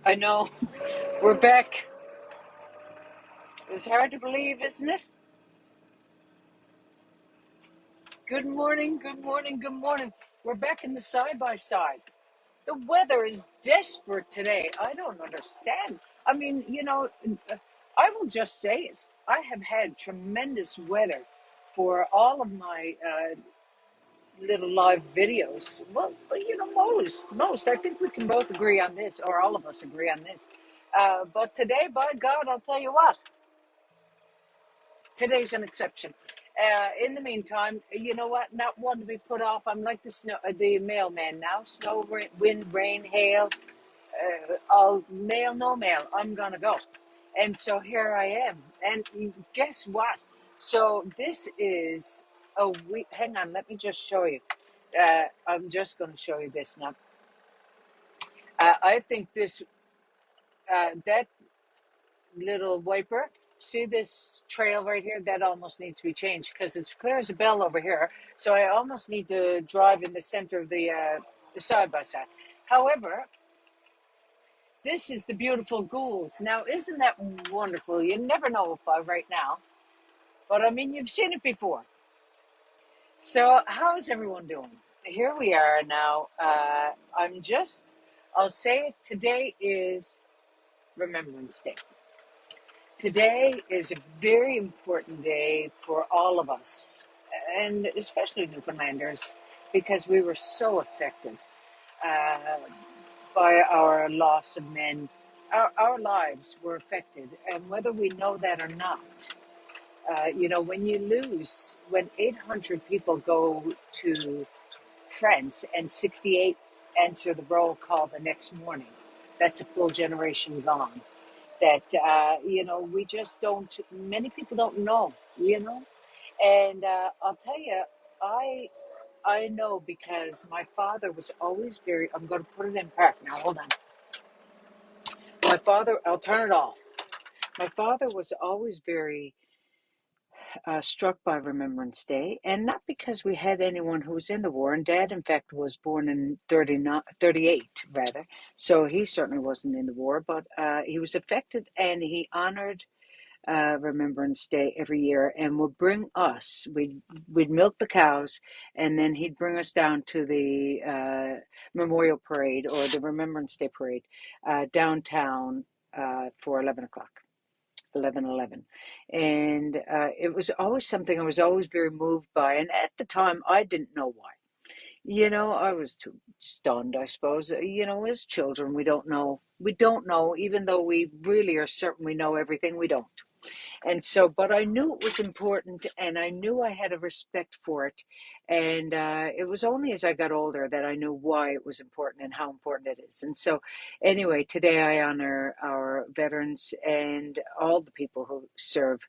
I know. We're back. It's hard to believe, isn't it? Good morning, good morning, good morning. We're back in the side by side. The weather is desperate today. I don't understand. I mean, I will just say it. I have had tremendous weather for all of my little live videos. Well, most. I think we can both agree on this, or all of us agree on this. But today, by God, I'll tell you what. Today's an exception. In the meantime, you know what? Not one to be put off. I'm like the mailman now. Snow, wind, rain, hail. All mail, no mail. I'm gonna go. And so here I am. And guess what? So this is a week. Hang on, let me just show you. I'm just going to show you this now. I think that little wiper. See this trail right here? That almost needs to be changed because it's clear as a bell over here. So I almost need to drive in the center of the side by side. However, this is the beautiful Goulds. Now, isn't that wonderful? You never know right now, but I mean, you've seen it before. So, how's everyone doing? Here we are now. I'll say it. Today is Remembrance Day. Today is a very important day for all of us, and especially Newfoundlanders, because we were so affected uh, by our loss of men. Our lives were affected, and whether we know that or not, when 800 people go to France and 68 answer the roll call the next morning, that's a full generation gone that we just don't, many people don't know. And I'll tell you, I know because my father was always very, I'm going to put it in park now, hold on. My father, I'll turn it off. My father was always very struck by Remembrance Day, and not because we had anyone who was in the war. And Dad, in fact, was born in 38, rather, so he certainly wasn't in the war, but he was affected, and he honored Remembrance Day every year, and would bring us. We'd milk the cows, and then he'd bring us down to the Memorial Parade or the Remembrance Day Parade downtown for 11 o'clock. 11:11, and it was always something I was always very moved by, and at the time I didn't know why. I was too stunned, I suppose. As children, we don't know, even though we really are certain we know everything, we don't. And so, but I knew it was important, and I knew I had a respect for it. And it was only as I got older that I knew why it was important and how important it is. And so, anyway, today I honor our veterans and all the people who serve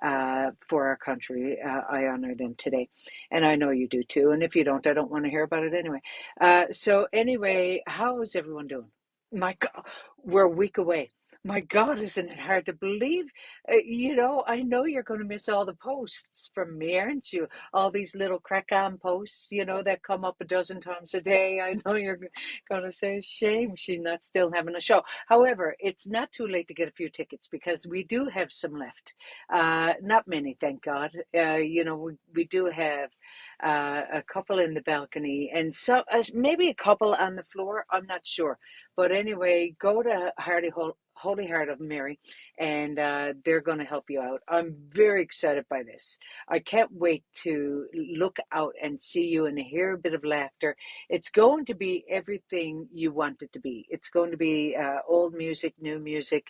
for our country. I honor them today. And I know you do too. And if you don't, I don't want to hear about it anyway. So, anyway, how is everyone doing? My God, we're a week away. My God, isn't it hard to believe? I know you're going to miss all the posts from me, aren't you? All these little crack on posts, that come up a dozen times a day. I know you're going to say, shame she's not still having a show. However, it's not too late to get a few tickets because we do have some left. Not many, thank God. We do have a couple in the balcony and so maybe a couple on the floor. I'm not sure. But anyway, go to Holy Heart of Mary, and they're going to help you out. I'm very excited by this. I can't wait to look out and see you and hear a bit of laughter. It's going to be everything you want it to be. It's going to be old music, new music,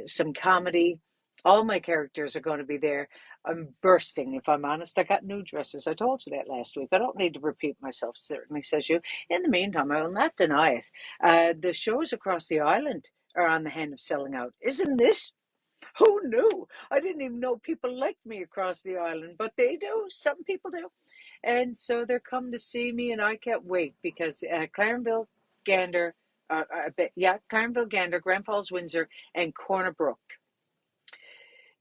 some comedy. All my characters are going to be there. I'm bursting, if I'm honest. I got new dresses. I told you that last week. I don't need to repeat myself, certainly, says you. In the meantime, I will not deny it. The shows across the island are on the hand of selling out. Isn't this? Who knew? I didn't even know people liked me across the island, but they do. Some people do. And so they're coming to see me, and I can't wait because Clarenville, Gander, Clarenville, Gander, Grand Falls, Windsor, and Corner Brook.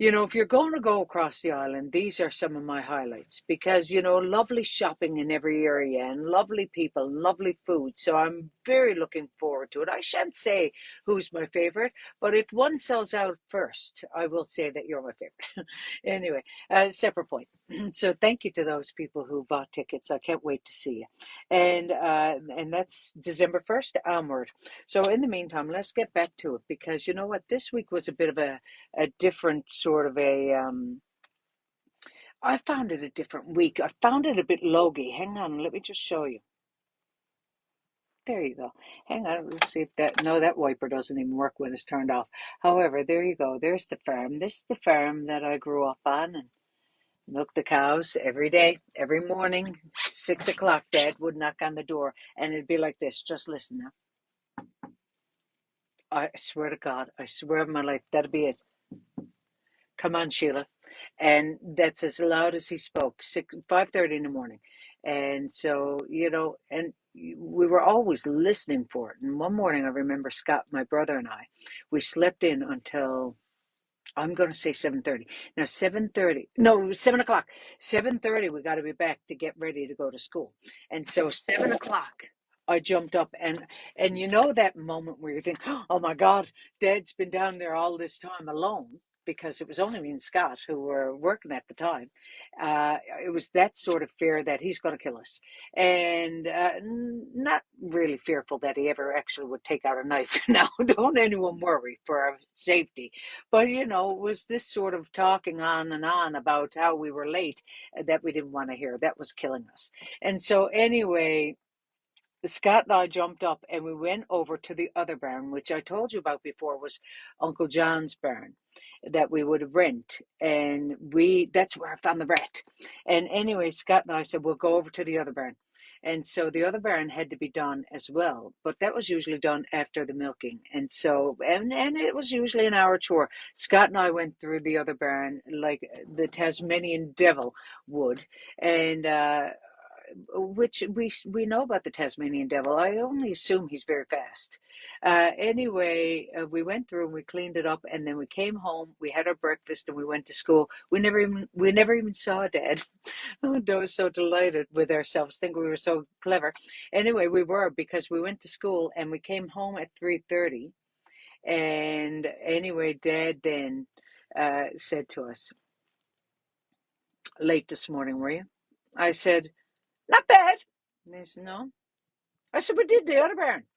If you're going to go across the island, these are some of my highlights because, lovely shopping in every area and lovely people, lovely food. So I'm very looking forward to it. I shan't say who's my favorite, but if one sells out first, I will say that you're my favorite. Anyway, separate point. So thank you to those people who bought tickets. I can't wait to see you. And that's December 1st onward. So in the meantime, let's get back to it, because you know what? This week was a bit of a different sort of I found it a different week. I found it a bit logy. Hang on, let me just show you. There you go. Hang on, let's see if that, no, that wiper doesn't even work when it's turned off. However, there you go. There's the farm. This is the farm that I grew up on, and milk the cows every day, every morning, 6 o'clock. Dad would knock on the door, and it'd be like this. Just listen now. I swear to God, I swear on my life, that'd be it. Come on, Sheila. And that's as loud as he spoke, 5:30 in the morning. And so, and we were always listening for it. And one morning, I remember Scott, my brother, and we slept in until, I'm going to say 7:30. Now, 7:30, no, it was 7 o'clock. 7:30, we got to be back to get ready to go to school. And so 7 o'clock, I jumped up, and you know that moment where you think, oh my God, Dad's been down there all this time alone, because it was only me and Scott who were working at the time. It was that sort of fear that he's going to kill us. And not really fearful that he ever actually would take out a knife. Now, don't anyone worry for our safety. But, it was this sort of talking on and on about how we were late that we didn't want to hear. That was killing us. And so anyway, Scott and I jumped up and we went over to the other barn, which I told you about before was Uncle John's barn that we would rent. And that's where I found the rat. And anyway, Scott and I said, we'll go over to the other barn. And so the other barn had to be done as well, but that was usually done after the milking. And so, and it was usually an hour chore. Scott and I went through the other barn like the Tasmanian devil would. And, which we know about the Tasmanian devil. I only assume he's very fast. Anyway, we went through and we cleaned it up, and then we came home. We had our breakfast and we went to school. We never even saw Dad. Oh, I was so delighted with ourselves, thinking we were so clever. Anyway, we were, because we went to school and we came home at 3:30. And anyway, Dad then said to us, "Late this morning, were you?" I said, "Not bad." And they said, "No." I said, "We did the other barn.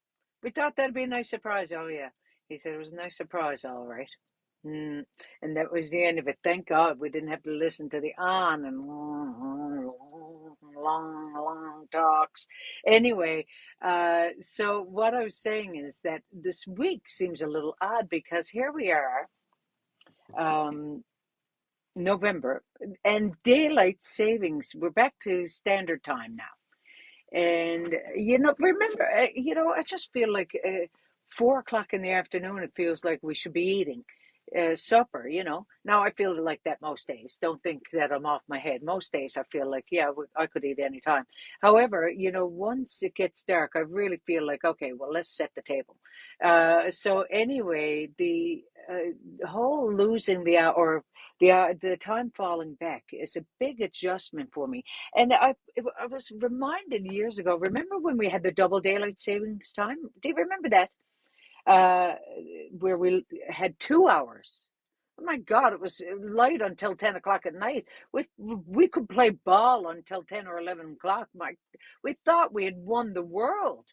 We thought that'd be a nice surprise." "Oh, yeah." He said, "It was a nice surprise, all right." And that was the end of it. Thank God we didn't have to listen to the on and long talks. Anyway, so what I was saying is that this week seems a little odd, because here we are, November, and daylight savings, we're back to standard time now. And, remember, I just feel like 4 o'clock in the afternoon, it feels like we should be eating supper, Now I feel like that most days. Don't think that I'm off my head. Most days I feel like, yeah, I could eat any time. However, once it gets dark, I really feel like, okay, well, let's set the table. So anyway, the whole losing the hour, or the time falling back, is a big adjustment for me. And I was reminded years ago, remember when we had the double daylight savings time? Do you remember that? Uh, where we had 2 hours. Oh my God, it was light until 10 o'clock at night. We could play ball until 10 or 11 o'clock. We thought we had won the world.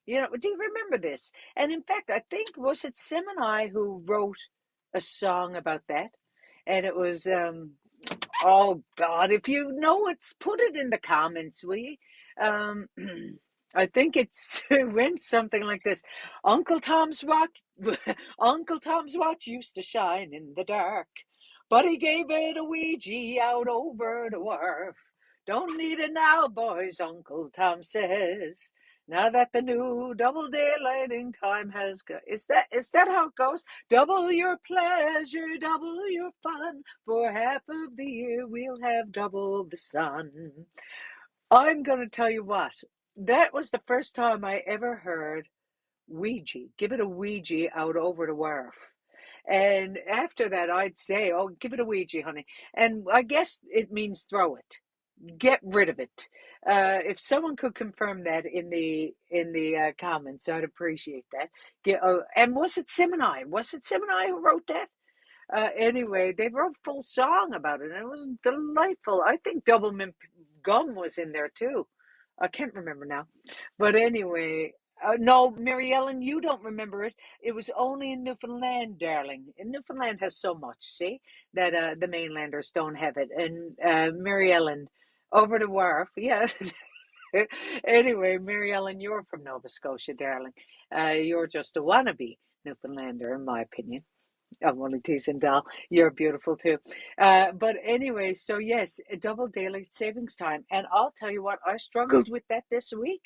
Do you remember this? And in fact, I think, was it Sim and I who wrote a song about that? And it was, oh God, if you know it, put it in the comments, will you? Um, I think it went something like this. Uncle Tom's watch, Uncle Tom's watch used to shine in the dark, but he gave it a Ouija out over the wharf. Don't need it now, boys, Uncle Tom says. Now that the new double daylighting time has got, is that how it goes? Double your pleasure, double your fun. For half of the year, we'll have double the sun. I'm going to tell you what, that was the first time I ever heard Ouija. Give it a Ouija out over the wharf. And after that, I'd say, oh, give it a Ouija, honey. And I guess it means throw it. Get rid of it. If someone could confirm that in the comments, I'd appreciate that. And was it Simoni? Was it Simoni who wrote that? Anyway, they wrote a full song about it, and it was delightful. I think Double Mint Gum was in there too. I can't remember now. But anyway, no, Mary Ellen, you don't remember it. It was only in Newfoundland, darling. And Newfoundland has so much, see, that the mainlanders don't have it. And Mary Ellen, over the wharf, yeah. Anyway, Mary Ellen, you're from Nova Scotia, darling. You're just a wannabe Newfoundlander, in my opinion. I'm only teasing, Dal. You're beautiful too. But anyway, so yes, a double daily savings time. And I'll tell you what, I struggled with that this week.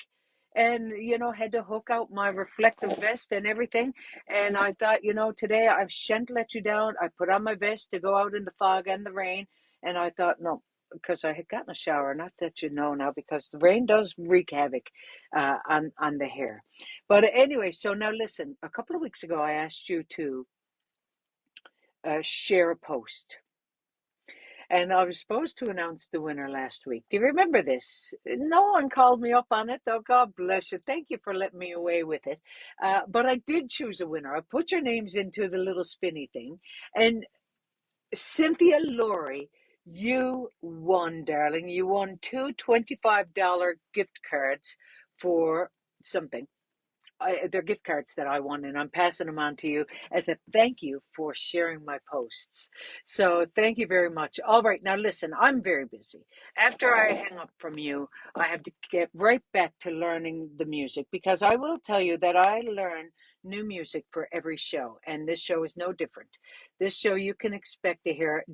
And, had to hook out my reflective vest and everything. And I thought, today I shan't let you down. I put on my vest to go out in the fog and the rain. And I thought, no, because I had gotten a shower, not that you know now, because the rain does wreak havoc on the hair. But anyway, so now listen, a couple of weeks ago, I asked you to share a post. And I was supposed to announce the winner last week. Do you remember this? No one called me up on it, though. God bless you. Thank you for letting me away with it. But I did choose a winner. I put your names into the little spinny thing. And Cynthia Laurie, you won, darling. You won two $25 gift cards for something. They're gift cards that I won, and I'm passing them on to you as a thank you for sharing my posts. So thank you very much. All right, now listen, I'm very busy. After I hang up from you, I have to get right back to learning the music, because I will tell you that I learn new music for every show, and this show is no different. This show, you can expect to hear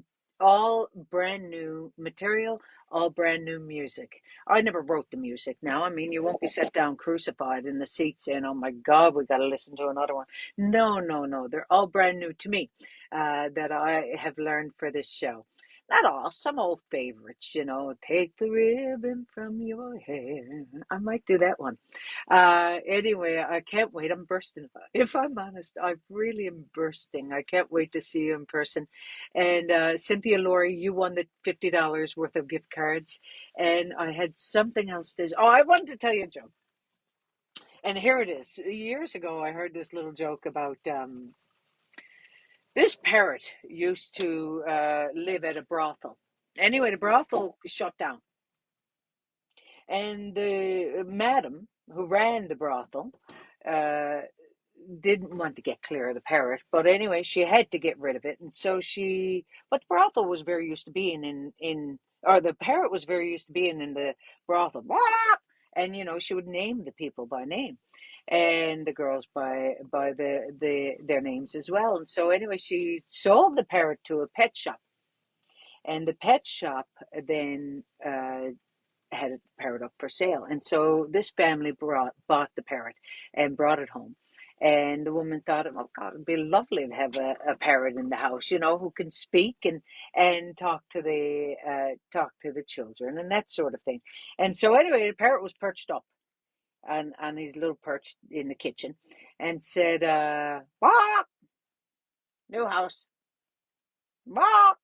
all brand new material, all brand new music. I never wrote the music now. I mean, you won't be set down crucified in the seat saying, oh my God, we got to listen to another one. No, no, no. They're all brand new to me that I have learned for this show. Not all, some old favorites, take the ribbon from your hair. I might do that one. Anyway, I can't wait. I'm bursting. If I'm honest, I really am bursting. I can't wait to see you in person. And Cynthia Laurie, you won the $50 worth of gift cards. And I had something else to. Oh, I wanted to tell you a joke. And here it is. Years ago, I heard this little joke about this parrot used to live at a brothel. Anyway, the brothel shut down. And the madam who ran the brothel uh, didn't want to get clear of the parrot, but anyway, she had to get rid of it, and so but the brothel was very used to being or the parrot was very used to being in the brothel, and she would name the people by name, and the girls by their names as well, and so anyway, she sold the parrot to a pet shop, and the pet shop then had a parrot up for sale. And so this family bought the parrot and brought it home. And the woman thought, oh God, it'd be lovely to have a parrot in the house, who can speak and talk to the children and that sort of thing. And so anyway, the parrot was perched up on his little perch in the kitchen and said, "Bop, new house, bop,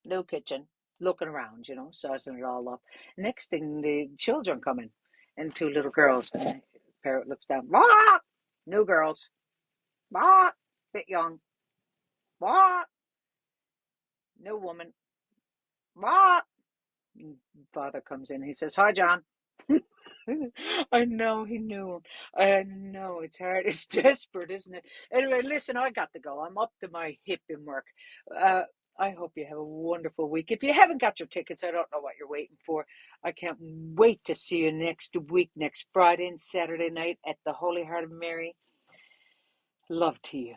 new kitchen." Looking around, sizing it all up. Next thing, the children come in, and two little girls. And the parrot looks down. What? New girls. What? Bit young. What? New woman. What? Father comes in. He says, "Hi, John." I know he knew him. I know it's hard. It's desperate, isn't it? Anyway, listen, I got to go. I'm up to my hip in work. Uh, I hope you have a wonderful week. If you haven't got your tickets, I don't know what you're waiting for. I can't wait to see you next week, next Friday and Saturday night at the Holy Heart of Mary. Love to you.